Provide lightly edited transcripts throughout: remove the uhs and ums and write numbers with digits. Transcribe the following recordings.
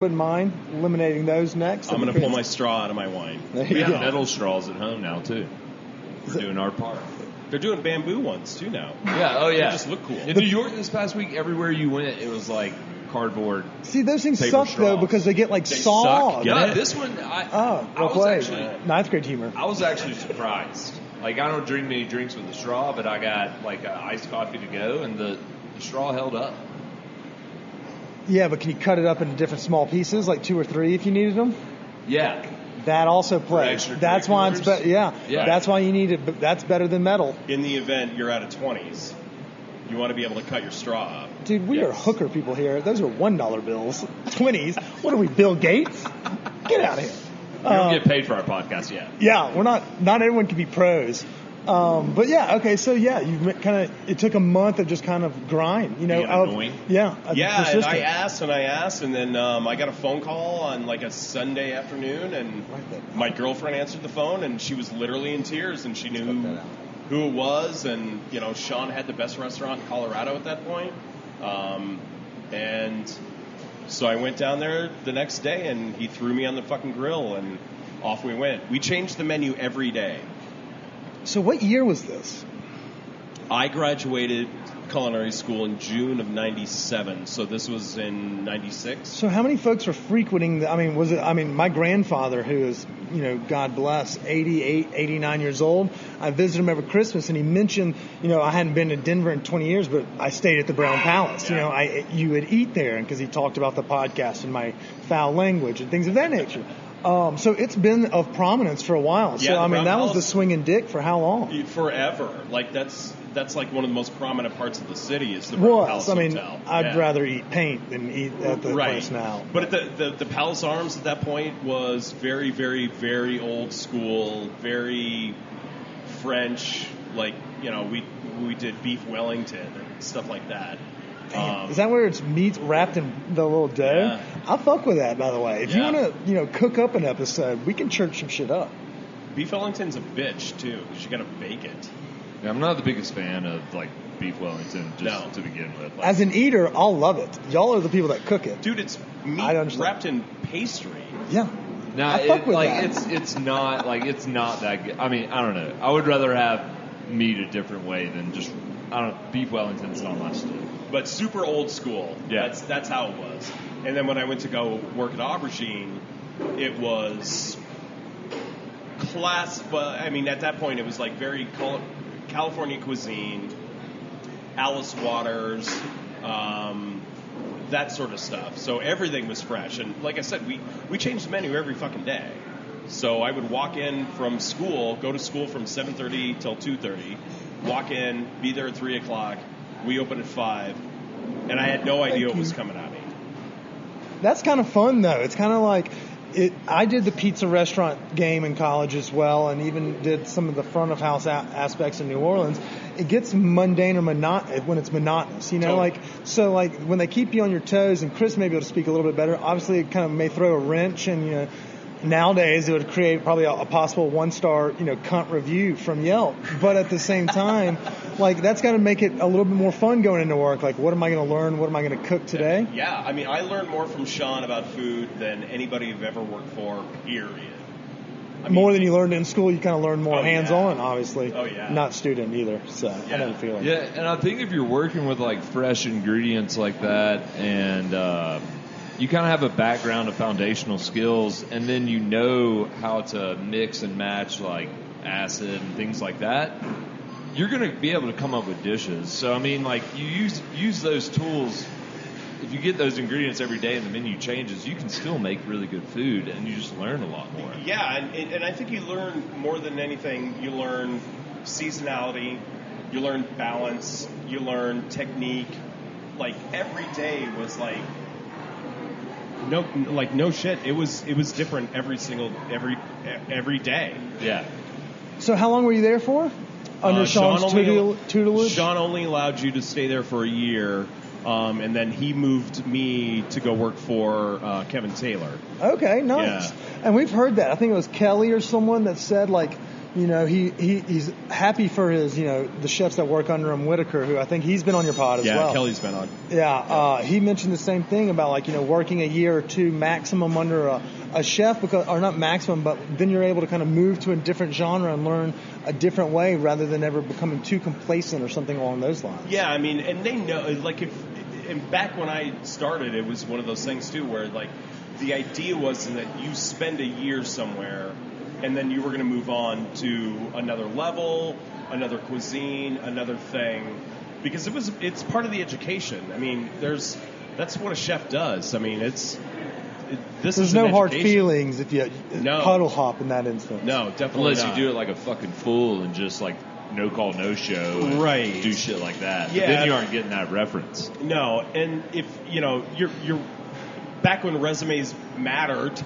wouldn't mind eliminating those next. I'm going to pull my straw out of my wine. We have metal straws at home now, too. We're doing our part. They're doing bamboo ones, too, now. Yeah, oh, yeah. They just look cool. In New York this past week, everywhere you went, it was like cardboard. See, those things paper suck, straws. though, because they get, like, They sawed. suck. Yeah, this one, I was actually... Ninth grade humor. I was actually surprised. Like, I don't drink many drinks with a straw, but I got, like, iced coffee to go, and the straw held up. Yeah, but can you cut it up into different small pieces, like 2 or 3 if you needed them? Yeah. That also plays. That's why it's yeah. That's why you need it. That's better than metal. In the event you're out of 20s, you want to be able to cut your straw up. Dude, we are hooker people here. Those are $1 bills. 20s. What are we, Bill Gates? Get out of here. We don't get paid for our podcast yet. Yeah, we're not everyone can be pros. But yeah, okay, so yeah, you kind of, it took a month of just kind of grind, you know. Annoying. Yeah, and I asked, and then I got a phone call on like a Sunday afternoon, and my girlfriend answered the phone, and she was literally in tears, and she knew who it was, and, you know, Sean had the best restaurant in Colorado at that point, and so I went down there the next day, and he threw me on the fucking grill, and off we went. We changed the menu every day. So what year was this? I graduated culinary school in June of 97, so this was in 96. So how many folks were frequenting my grandfather, who is, you know, God bless, 88, 89 years old, I visited him every Christmas, and he mentioned, you know, I hadn't been to Denver in 20 years, but I stayed at the Brown Palace. Yeah. You know, you would eat there, because he talked about the podcast and my foul language and things of that nature. So it's been of prominence for a while. Yeah, so, I mean, that Palace, was the swinging dick for how long? Forever. Like, that's like one of the most prominent parts of the city is the Brown Palace Hotel. I'd rather eat paint than eat at the place now. But the Palace Arms at that point was very, very, very old school, very French. Like, you know, we did beef Wellington and stuff like that. Is that where it's meat wrapped in the little dough? Yeah. I'll fuck with that, by the way. If you want to, you know, cook up an episode, we can church some shit up. Beef Wellington's a bitch, too, because you got to bake it. Yeah, I'm not the biggest fan of, like, beef Wellington to begin with. Like, as an eater, I'll love it. Y'all are the people that cook it. Dude, it's meat wrapped in pastry. Yeah. Nah, I fuck with like, that. it's not that good. I mean, I don't know. I would rather have meat a different way than just, beef Wellington's not much to do. But super old school. Yeah. That's how it was. And then when I went to go work at Aubergine, it was I mean, at that point, it was like very California cuisine, Alice Waters, that sort of stuff. So everything was fresh. And like I said, we changed the menu every fucking day. So I would walk in from school, go to school from 7:30 till 2:30, walk in, be there at 3 o'clock. We open at 5, and I had no idea what was coming at me. That's kind of fun, though. It's kind of like I did the pizza restaurant game in college as well, and even did some of the front of house aspects in New Orleans. It gets mundane or when it's monotonous, you know. Totally. Like when they keep you on your toes, and Chris may be able to speak a little bit better. Obviously, it kind of may throw a wrench, and you know. Nowadays, it would create probably a possible 1-star, you know, cunt review from Yelp. But at the same time, like, that's got to make it a little bit more fun going into work. Like, what am I going to learn? What am I going to cook today? Yeah, I mean, I learned more from Sean about food than anybody I've ever worked for, period. More than you learned in school, you kind of learn more hands-on, obviously. Oh, yeah. Not student either, so I know the feeling. Yeah, and I think if you're working with, like, fresh ingredients like that and you kind of have a background of foundational skills, and then you know how to mix and match, like, acid and things like that, you're going to be able to come up with dishes. So, I mean, like, you use those tools. If you get those ingredients every day and the menu changes, you can still make really good food, and you just learn a lot more. Yeah, and I think you learn more than anything. You learn seasonality, you learn balance, you learn technique. Like, every day was like... No shit. It was different every day. Yeah. So how long were you there for? Under Sean's tutelage? Sean only allowed you to stay there for a year, and then he moved me to go work for Kevin Taylor. Okay, nice. Yeah. And we've heard that. I think it was Kelly or someone that said, like, he's happy for his, the chefs that work under him, Whitaker, who I think he's been on your pod as well. Yeah, Kelly's been on. Yeah, he mentioned the same thing about working a year or two maximum under a chef, or not maximum, but then you're able to kind of move to a different genre and learn a different way rather than ever becoming too complacent or something along those lines. Yeah, I mean, and they know, and back when I started, it was one of those things too where the idea was that you spend a year somewhere and then you were going to move on to another level, another cuisine, another thing, because it's part of the education. I mean, that's what a chef does. I mean, there's no hard feelings if you puddle hop in that instance. No, definitely unless not. You do it like a fucking fool and just no call, no show, right? Do shit like that. Yeah, but then you aren't getting that reference. No, and if you're back when resumes mattered,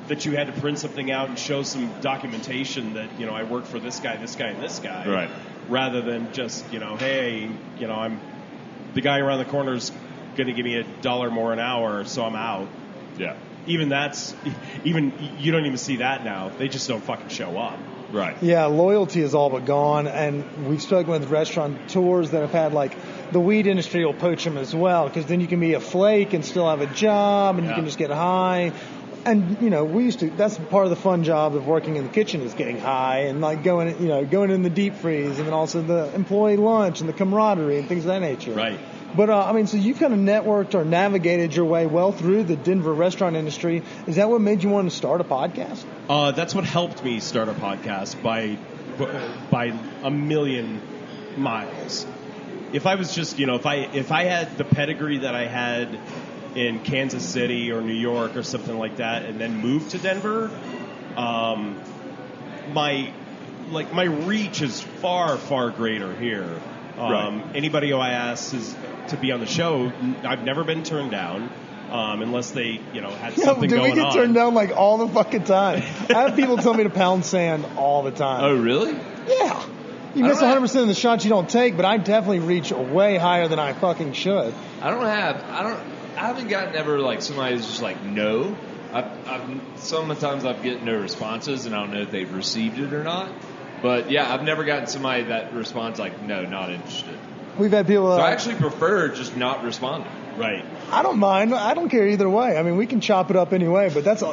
that you had to print something out and show some documentation that I worked for this guy, and this guy, right? Rather than just hey, I'm the guy around the corner's going to give me $1 more an hour, so I'm out. Yeah. Even you don't even see that now. They just don't fucking show up. Right. Yeah, loyalty is all but gone, and we've spoken with restaurateurs that have had the weed industry will poach them as well, because then you can be a flake and still have a job, and you can just get high. And we used to. That's part of the fun job of working in the kitchen is getting high and going in the deep freeze, and then also the employee lunch and the camaraderie and things of that nature. Right. But so you've kind of networked or navigated your way well through the Denver restaurant industry. Is that what made you want to start a podcast? That's what helped me start a podcast by a million miles. If I was just if I had the pedigree that I had in Kansas City or New York or something like that, and then moved to Denver, my reach is far, far greater here. Right. Anybody who I ask to be on the show, I've never been turned down, unless they had something going on. Do we get turned down all the fucking time? I have people tell me to pound sand all the time. Oh, really? Yeah. You miss 100% of the shots you don't take, but I definitely reach way higher than I fucking should. I haven't gotten ever somebody who's just no. Sometimes I've get no responses, and I don't know if they've received it or not. But yeah, I've never gotten somebody that responds no, not interested. We've had people. So I actually prefer just not responding. Right. I don't mind. I don't care either way. I mean, we can chop it up anyway. But that's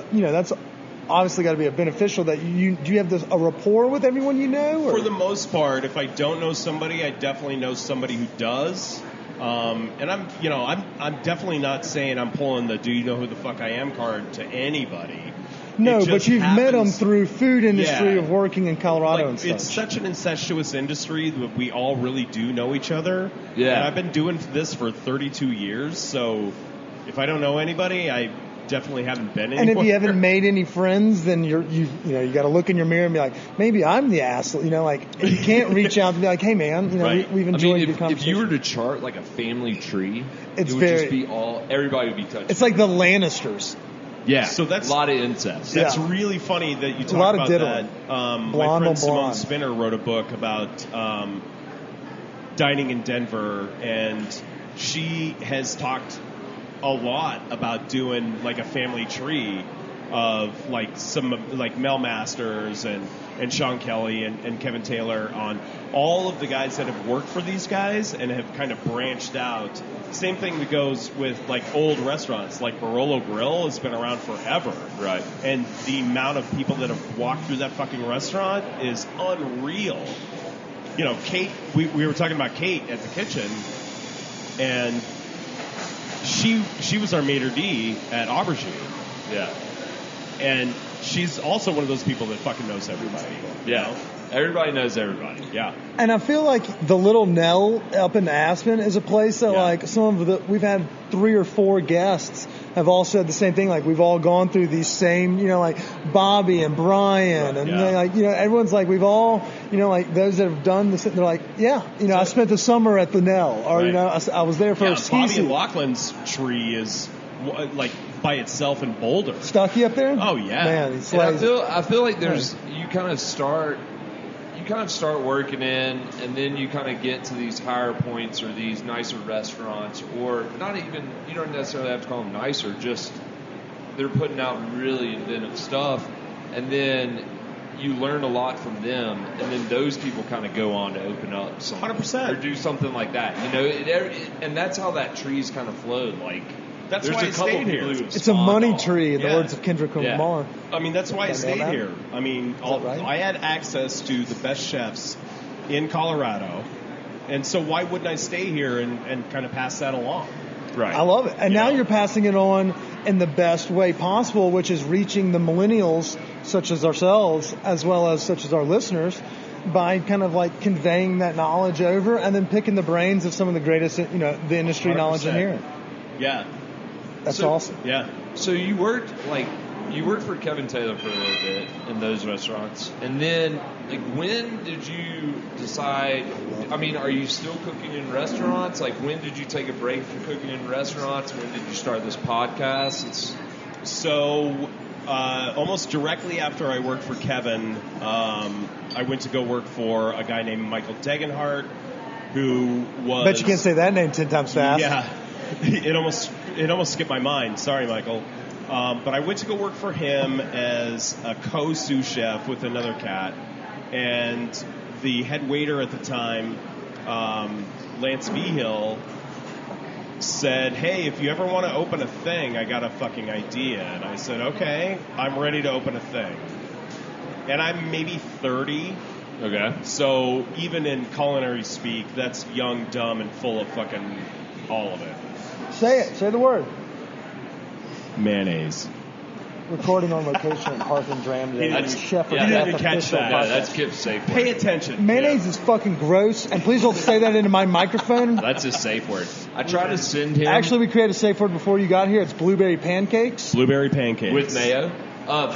obviously got to be a beneficial. That do you have a rapport with everyone you know? Or? For the most part, if I don't know somebody, I definitely know somebody who does. And I'm definitely not saying I'm pulling the "do you know who the fuck I am" card to anybody. No, but you've met them through food industry of working in Colorado and stuff. It's such an incestuous industry that we all really do know each other. Yeah. And I've been doing this for 32 years, so if I don't know anybody, I definitely haven't been anywhere. And if you haven't made any friends, then you got to look in your mirror and be like, maybe I'm the asshole. You can't reach out and be like, hey man, right. we've enjoyed your conversation. If you were to chart a family tree, it would just be everybody would be touched. It's like the Lannisters. Yeah, so that's a lot of incest. That's really funny that you talk about that. My friend Simone Spinner wrote a book about dining in Denver, and she has talked a lot about doing a family tree of some Mel Masters and Sean Kelly and Kevin Taylor, on all of the guys that have worked for these guys and have kind of branched out. Same thing that goes with old restaurants, Barolo Grill has been around forever. Right. And the amount of people that have walked through that fucking restaurant is unreal. Kate, we were talking about Kate at the kitchen, and she was our maitre d' at Aubergine. Yeah. And she's also one of those people that fucking knows everybody. Yeah. Everybody knows everybody. Yeah. And I feel like the Little Nell up in Aspen is a place that we've had 3 or 4 guests have all said the same thing. We've all gone through these same, Bobby and Brian, and everyone's we've all, those that have done this, they're I spent the summer at the Nell, or I was there for a ski Bobby season. and Lachlan's tree is by itself in Boulder. Stucky up there? Oh yeah, man. I feel like there's you kind of start working in, and then you kind of get to these higher points or these nicer restaurants, or not even, you don't necessarily have to call them nicer, just they're putting out really inventive stuff, and then you learn a lot from them, and then those people kind of go on to open up something 100%. or do something like that. You know, and that's how that tree's kind of flowed. Like That's there's why a I couple stayed people here. who It's a money spawned tree, in the Yeah. words of Kendrick Lamar. I mean, that's why I Did I know stayed that? here. I mean, that right? I had access to the best chefs in Colorado, and so why wouldn't I stay here and kind of pass that along? Right. I love it. And You now know? you're passing it on in the best way possible, which is reaching the millennials, such as ourselves, as well as such as our listeners, by kind of like conveying that knowledge over and then picking the brains of some of the greatest, the industry knowledge in 100%. here. Yeah, That's So- awesome. yeah. So you worked for Kevin Taylor for a little bit in those restaurants, and then when did you decide? I mean, are you still cooking in restaurants? Like, when did you take a break from cooking in restaurants? When did you start this podcast? So almost directly after I worked for Kevin, I went to go work for a guy named Michael Degenhardt, who was. Bet you can't say that name 10 times fast. Yeah, it almost skipped my mind. Sorry, Michael. But I went to go work for him as a co-sous chef with another cat, and the head waiter at the time, Lance Behill, said, "Hey, if you ever want to open a thing, I got a fucking idea." And I said, "Okay, I'm ready to open a thing." And I'm maybe 30. Okay. So even in culinary speak, that's young, dumb, and full of fucking all of it. Say it. Say the word. Mayonnaise. Recording on location at Hearth Dram today. That's- Chef yeah, or didn't Chef even catch official that. Yeah, podcast. that's Kip's safe word. Pay attention. Mayonnaise is fucking gross, and please don't say that into my microphone. That's his safe word. I try to send him Actually, we created a safe word before you got here. It's blueberry pancakes. Blueberry pancakes. with mayo. No.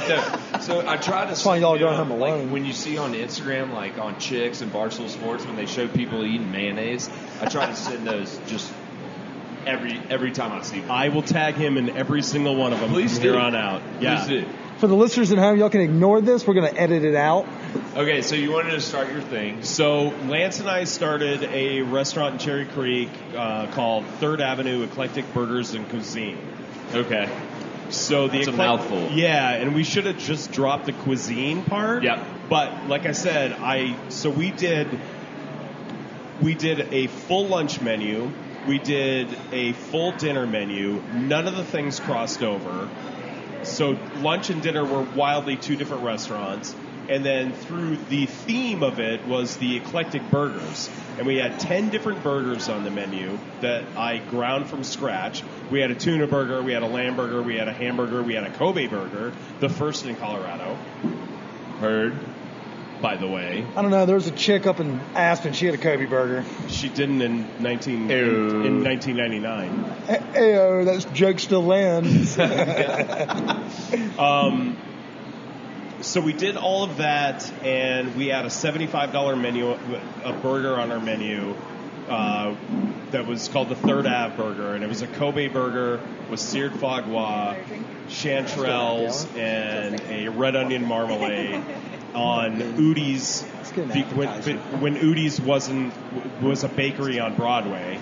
So I try to. why y'all send going him, home alone. Like when you see on Instagram, like on Chicks and Barstool Sports, when they show people eating mayonnaise, I try to send those just every time I see them. I will tag him in every single one of them Please from do. here on out. Yeah. Please do. For the listeners at home, y'all can ignore this. We're going to edit it out. Okay, so you wanted to start your thing. So Lance and I started a restaurant in Cherry Creek called 3rd Avenue Eclectic Burgers and Cuisine. Okay. So the That's a mouthful. Yeah, and we should have just dropped the cuisine part. Yep. But like I said, we did a full lunch menu. We did a full dinner menu. None of the things crossed over. So lunch and dinner were wildly two different restaurants. And then through the theme of it was the eclectic burgers. And we had 10 different burgers on the menu that I ground from scratch. We had a tuna burger, we had a lamb burger, we had a hamburger, we had a Kobe burger, the first in Colorado. Heard. By the way, I don't know. There was a chick up in Aspen. She had a Kobe burger. she didn't in Ew. 1999. Ayo, that joke still lands. So we did all of that, and we had a $75 menu, a burger on our menu that was called the 3rd Ave burger, and it was a Kobe burger with seared foie gras, chanterelles, and a red onion marmalade on Udi's. When Udi's was a bakery on Broadway.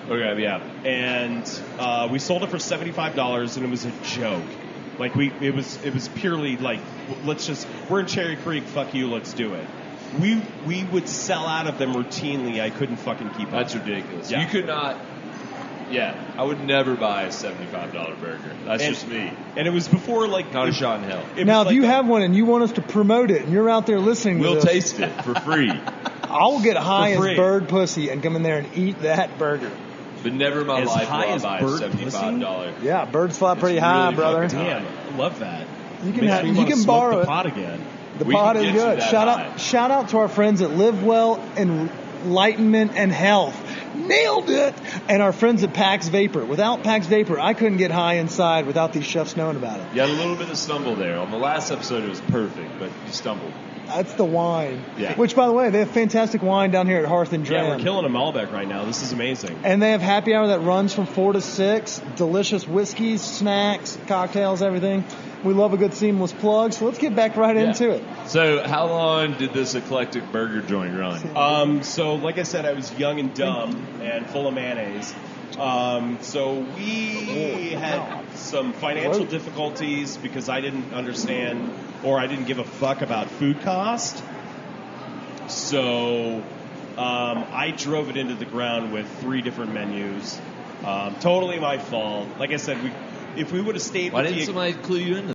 Okay, yeah. And we sold it for $75, and it was a joke. Like it was purely like, we're in Cherry Creek, fuck you, let's do it. We would sell out of them routinely. I couldn't fucking keep up. That's ridiculous. Yeah. You could not. Yeah, I would never buy a $75 burger. That's just me. And it was before like Not a shot in hell. it Now, was if like you a- have one and you want us to promote it, and you're out there listening to We'll this, taste it for free, I'll get high For as free. bird pussy and come in there and eat that burger. but never in my As life high will I as buy a bird $75. Yeah, birds fly pretty It's high, really brother. fucking Damn, I love that. You can Makes have, me you wanna can smoke borrow the it. pot again. The We pot can is get you good. that Shout high. out to our friends at Live Well and Enlightenment and Health. Nailed it. And our friends at Pax Vapor. Without Pax Vapor, I couldn't get high inside without these chefs knowing about it. You had a little bit of stumble there. On the last episode, it was perfect, but you stumbled. That's the wine. Yeah. Which, by the way, they have fantastic wine down here at Hearth Dram. Yeah, we're killing a Malbec right now. This is amazing. And they have happy hour that runs from 4 to 6. Delicious whiskeys, snacks, cocktails, everything. We love a good seamless plug, so let's get back right into it. So, how long did this eclectic burger joint run? So like I said, I was young and dumb and full of mayonnaise. So we had some financial difficulties because I didn't understand or I didn't give a fuck about food cost. So I drove it into the ground with 3 different menus. Totally my fault. Like I said, if we would have stayed Why with didn't somebody clue you into